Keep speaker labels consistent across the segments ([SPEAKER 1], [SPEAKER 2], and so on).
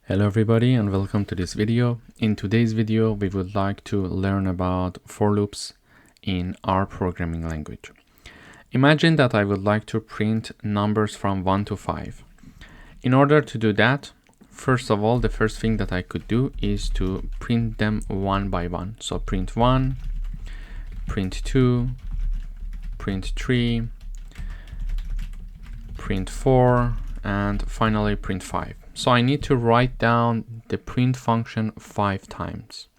[SPEAKER 1] Hello everybody and welcome to this video. In today's video we would like to learn about for loops in R programming language. Imagine that I would like to print numbers from 1 to 5. In order to do that, first of all, the first thing that I could do is to print them one by one. So print 1, print 2, print 3, print 4, and finally print 5. So I need to write down the print function 5 times.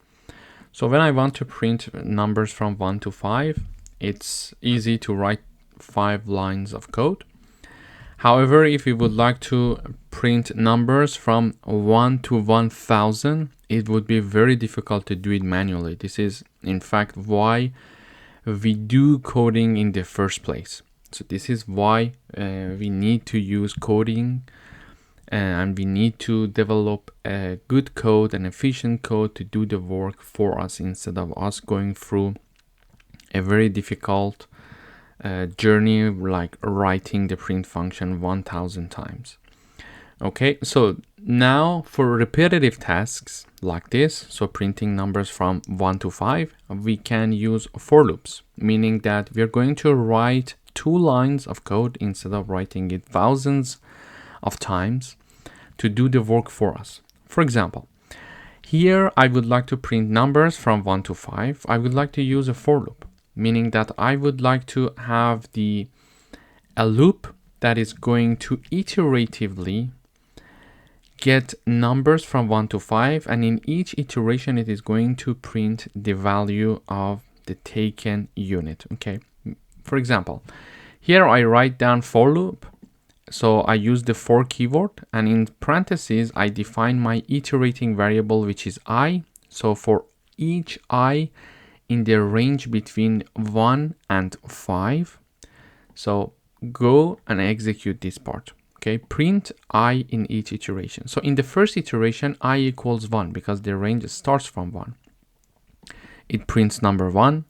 [SPEAKER 1] So when I want to print numbers from 1 to 5, it's easy to write 5 lines of code. However, if we would like to print numbers from 1 to 1000, it would be very difficult to do it manually. This is in fact why we do coding in the first place. So this is why we need to use coding, and we need to develop a good code and efficient code to do the work for us instead of us going through a very difficult journey like writing the print function 1000 times. Okay, so now for repetitive tasks like this, so printing numbers from 1 to 5, we can use for loops, meaning that we're going to write 2 lines of code instead of writing it thousands of times to do the work for us. For example, here I would like to print numbers from 1 to 5. I would like to use a for loop, meaning that I would like to have a loop that is going to iteratively get numbers from 1 to 5, and in each iteration it is going to print the value of the taken unit. Okay, for example, here I write down for loop. So I use the for keyword, and in parentheses I define my iterating variable, which is I. So for each I in the range between 1 and 5, so go and execute this part. Okay, print I in each iteration. So in the first iteration, I equals 1 because the range starts from 1. It prints number 1.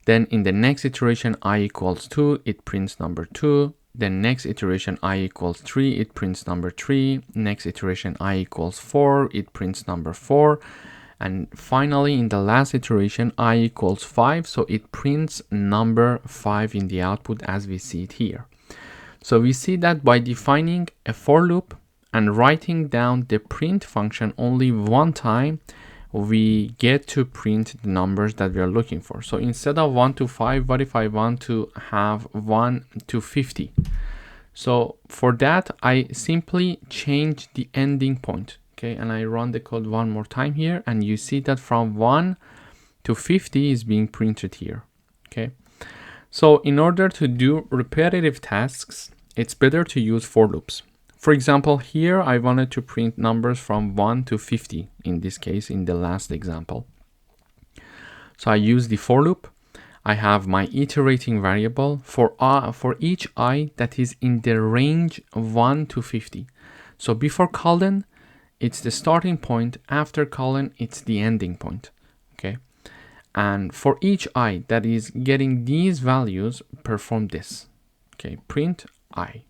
[SPEAKER 1] Then in the next iteration, I equals 2, it prints number 2. Then next iteration, I equals 3, it prints number 3. Next iteration, I equals 4, it prints number 4. And finally, in the last iteration, I equals 5, so it prints number 5 in the output as we see it here. So we see that by defining a for loop and writing down the print function only one time, we get to print the numbers that we are looking for. So instead of 1 to 5, what if I want to have 1 to 50? So for that, I simply change the ending point. Okay, and I run the code one more time here, and you see that from 1 to 50 is being printed here. Okay, so in order to do repetitive tasks, it's better to use for loops. For example, here I wanted to print numbers from 1 to 50, in this case, in the last example. So I use the for loop. I have my iterating variable for each I that is in the range 1 to 50. So before colon, it's the starting point. After colon, it's the ending point. Okay. And for each I that is getting these values, perform this. Okay, print I.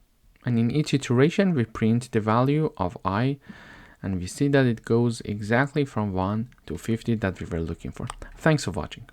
[SPEAKER 1] And in each iteration, we print the value of I, and we see that it goes exactly from 1 to 50 that we were looking for. Thanks for watching.